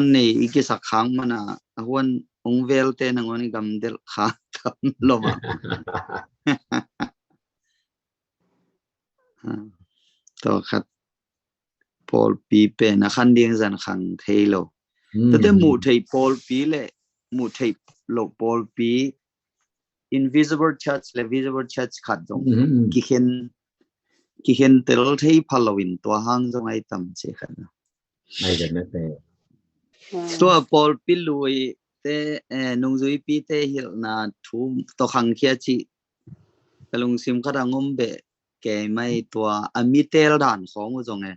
này cái sắc kháng mà na huân ông vel tên là ngon gam del khá thầm lo mà to khát Paul Pi pe na khăn điên dần khăn thấy lo thế mù thấy Paul Pi lệ mù thấy lo Paul Pi invisible church le visible church khát dong ki khen tel thấy Halloween to hang dong ai tam che khát này gần nhất thế to Paul Pi lui te nung zui pi te hil na thu to khang kia chi kalung sim khara ngom be ke mai to amitel dan khong u jong e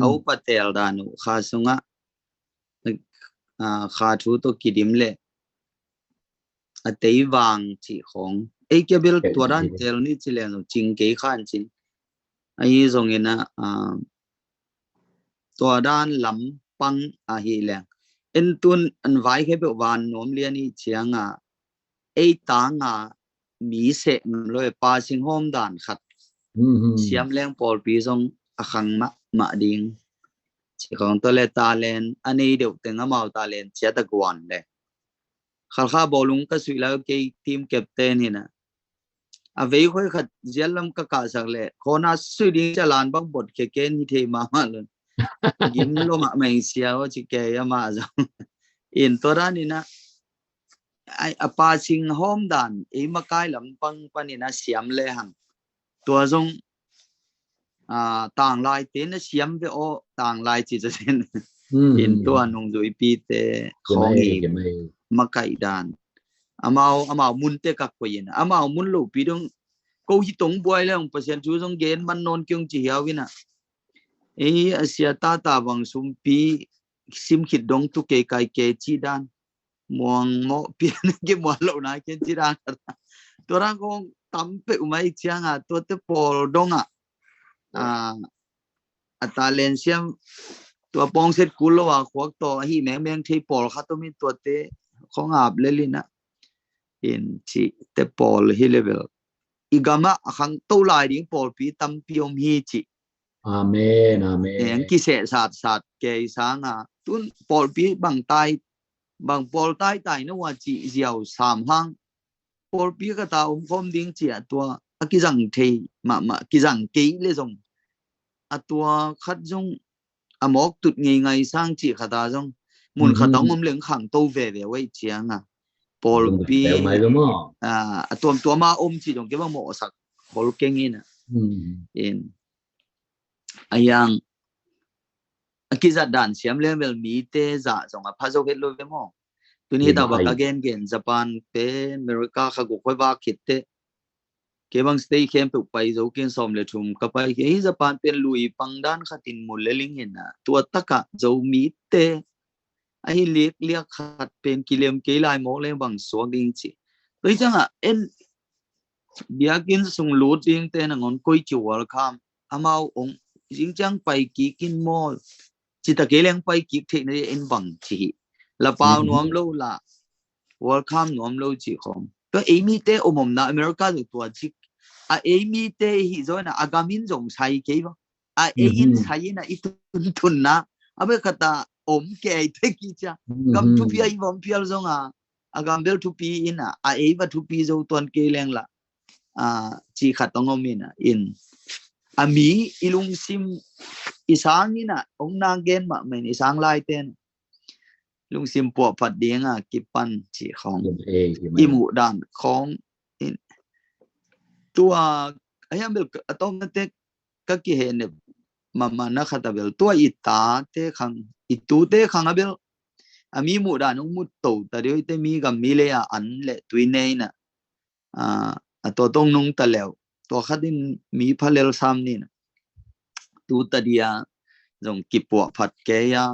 au patel dan kha sunga kha thu to kidim le atei wang chi khong e ke bel to dan tel ni chi le no ching ke khan chin ai jong ina to dan lam pang a hi le en tun an vai ke be wan nom liani chianga e tanga mi se loi pa sing hom dan khat siam leng Paul Pi jong akhang ma ding chi khong to le talent ani deu tenga mau talent chia ta gwan le khal kha bolung ka sui la ke team captain hina a vei khoi khat jelam ka sak le khona sui ding chalan bang bot ke ken hi the ma ma lun gim lo ma mai sia o chi ke ya ma jong in to ra ni na ai apa sing hom dan e ma kai lam pang panina siam le hang tua jong tang lai te na siam ve o tang lai chi cha sen in tua nong zui pi te khong hi ma kai dan amao mun te ka ko yin amao mun lo pi dong ko hi tong boy le ong pasen chu jong gen man non kyung chi hiao wina e asia ta bang sum pi sim khit dong tu ke kai ke chi dan muang mo pian ke mo lo na ken chi dan to rang kong tam pe umai chiang to te pol dong talent siam to pong set kulo wa khok to hi meng thei pol kha to mi to te khong ap le lina in chi te pol hi level igama khang to lai ding Paul Pi tam piom hi chi amen amen en ki se sat ke sang tun Paul Pi bang Paul tai no wa chi jiao sam hang Paul Pi ka ta khom ding chi to ki jang thei ma ki jang ke le jong tua khát jong amok tụt ngày sang chỉ khata jong mun khata ngom leng khang to về wei chiang Paul Pi tua ma chi jong ke ba mo sak hol keng in ayang akiza dan siam level mi te za jong pha jo het lo ve mo tuni ta ba again Japan pe America kha go khoi ba khit te ke bang stay camp pe pai zo ken som le thum ka pai ke Japan pen lui pangdan khatin muleling ina tua taka zo mi te ai liek khat pen kilem ke lai mo le bang so ding chi toi changa en biakin sung lut ding te na ngon koi chu wal kham amao ong jing chang pai ki kin mo chi ta ke leng pai ki the ne en bang chi la pau nuam lo la wal kham nuam lo chi khom to emi te omom na America zo tua chi emi te hi zo na agamin jong sai ke ba in sai na itun na abe kata om ke te ki cha gam tu pi ai bom pial zo nga agam bel tu pi ina ba tu pi zo ton ke leng la chi khatong omina in ami ilung sim isang ina ong nang gen ma men isang lai ten lung sim po phat ding ki pan chi khong imu dan khong in tua ayam bel automatic ka ki he ne mama na khata bel tua ita te khang itu te khang abel ami mu dan ong mu to ta de te mi gam mi le an le tui nei na to tong nung ta lew to khadin mi phalel sam ni na tu ta dia jong ki po phat ke ya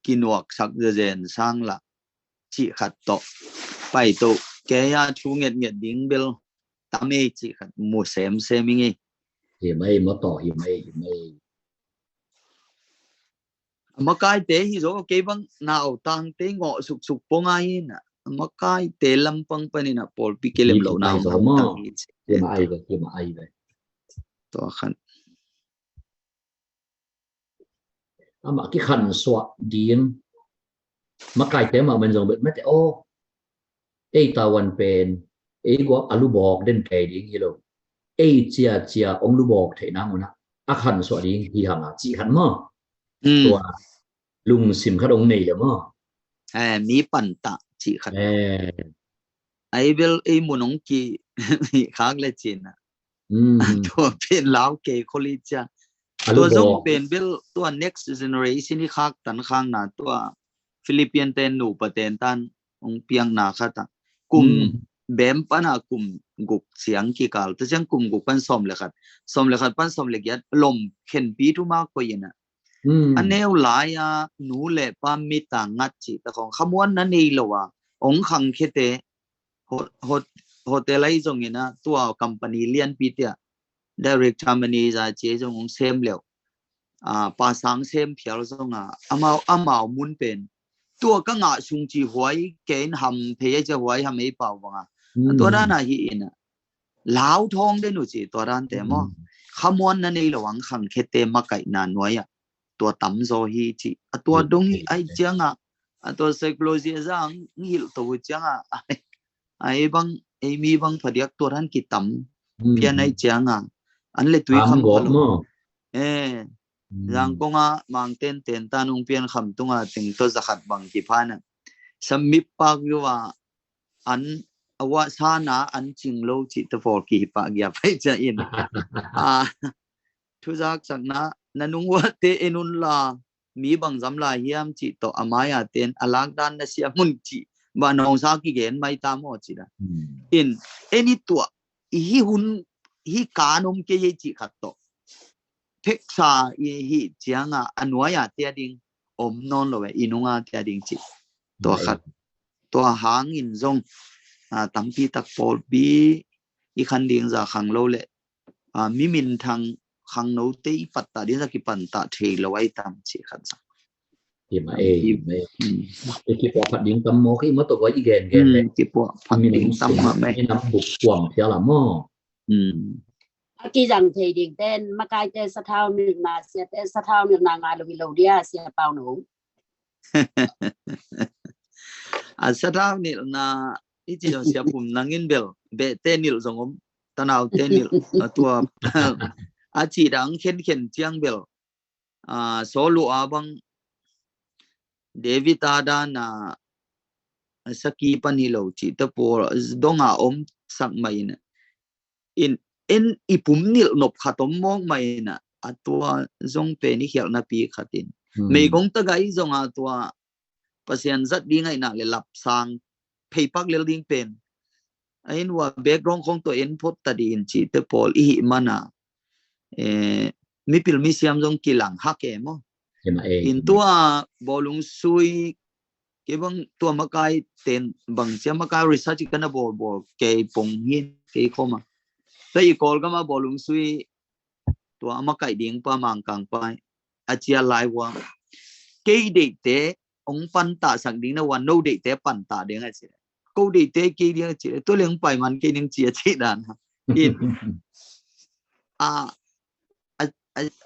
kinuak sak jen sang la chi khat to pai to ke ya chu nget ding bel tame chi khat mu sem ngi hi mai mo to hi mai ma kai te hi zo ke bang nao tang te ngo suk ponga hi na ma kai te lam pang panina Paul Pi kelem lo na hi mai to khan ama ki khan swat ding makai te ma men jong bet met o ei tawan pen ei go alu bok den kai ding hilo ei chia ong lu bok the na ngona a khan swat ding hi hanga chi khan mo tua lung sim kha dong nei le mo mi pan ta chi khat eh ai bel ai munong ki mi khak le chin tua pen lao ke kholi cha alu tua zong bok pen bel tua next generation ni khak tan khang na tua Philippine ten nu paten tan ong piang na khata kum bem pana kum guk siang ki kal ta chang kum guk pan som le khat pan som le gyat lom khen pi tu ma ko yena aneu laya nu le pa mi ta ngat chi ta khong khamwan na nei lowa ong khang khete hotel ai jong ina tua company lian pi tia direct company za che jong ong sem leo pa sang sem phial jong amao mun pen tua ka nga sung chi huai ken ham phe cha huai ham ei pa wanga tua da na hi ina lao thong de nu chi tua ran te mo khamwan na nei lowang khang khete ma kai na noya tua tam zo hi chi tua dong ai changa tua psychology zang ngil to changa ai bang ai mi bang phadiak tua ran ki tam pian ai changa an le tui kham phalo yang konga mang ten tanung pian kham tunga ting to zakhat bang ki phana samip pak yuwa an awa sana an chinglo chi to for ki pa gya phai cha in thu jak sakna nanung wa te enun la mi bang zam la hiam chi to amaya ten alak dan na sia mun chi ba nong sa ki gen mai ta mo chi da in any tua hi hun hi kanum ke ye chi khat to thek sa hi chianga anwaya te ding om non lo we inunga te ding chi to khat to hang in zong tampi tak pol bi i khan ding za khang lo le mi min thang khang no te i patta din za ki pan ta thei lo ai tam chi khat sa thì mà cái bộ phận điện tâm mô cái mất tôi có ý ghen ghen đấy cái bộ phận điện tâm mà mày nắm buộc quầm theo là mò cái rằng thì điện tên mà cái tên sát thao miền nào sẽ tên sát thao miền nào ngay là vì lâu đi sẽ bao nổ sát thao nil na ít chỉ là sẽ bùm nangin bel be tên nil giống ông tanaw tên nil tua chỉ đang khen chiang bel số lụa bang David ada na saki panilo chi ta por donga om sak mai na in ipum nil nop khatom mong mai na atwa zong pe ni khial na pi khatin mei gong ta gai zong atwa pasien zat di ngai na le lap sang phei pak le ding pen ain wa background khong to en phot ta di in chi te pol i mana mi pil mi siam zong kilang hake mo in tua bolung sui cái bang tua makai ten bang sia makai research kana bol ke pong hin ke khoma tai kol kama bolung sui tua makai ding pa mang kang pai achia lai wa ke de te ong pan ta sang ding na wan no de te pan ta ding a chi ko de te ke ding chi to leng pai man ke ning chi chi dan in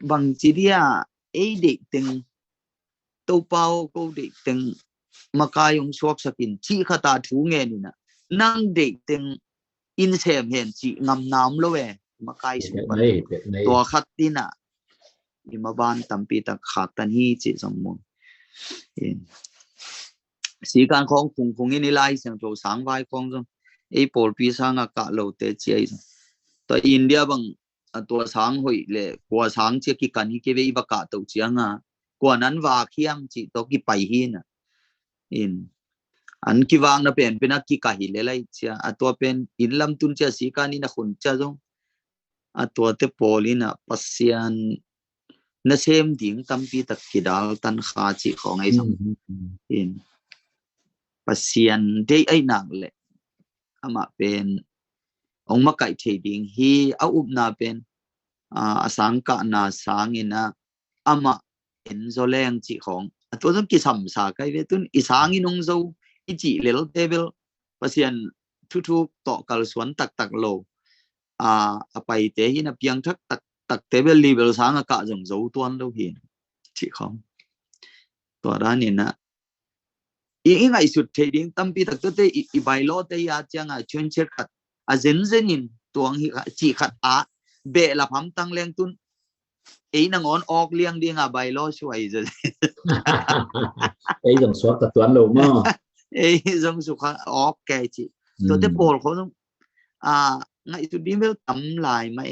bang chi dia ai de teng to pau ko de teng makai yung suak sakin chi khata thu nge ni na nang de teng in sem hen chi ngam nam lo we makai su pa to khat tina imaban tampi tak khak tan hi chi sommun si kan khong phung in lai sang to sang vai khong jong ei pol pi sang ka lo te chi ai to India bang to sang hoi le kwa sang chi ki kan hi ke ve ba ka to chianga kwa nan wa khiam chi to ki pai hi na in an ki wang na pen pena ki ka hi le lai cha atwa pen in lam tun cha si ka ni na khun cha jong atwa te polina pasian na sem ding tampi tak ki dal tan kha chi khong ai sam in pasian dei ai nang le ama pen ong ma kai the ding hi a up na pen asang ka na sang ina ama en zo leng chi khong atwa jong ki sam sa kai ve tun isang inong zo i chi lel table pasian thu to kal suan tak lo pai te hi na piang thak tak table level sang ka jong zo tuan lo hin chi khong tua ra ni na i ngai sut the ding tampi tak te i bai lo te ya changa chun che khat a zen zenin tuang hi chi khat a be la pham tang leng tun ấy nang on ok liang đi ngà bài lo xuôi rồi ấy dòng xóa tập toán luôn mà ấy dòng số khác ok cái chị tôi tiếp bol không à ngay tụi đi mới tắm lại mà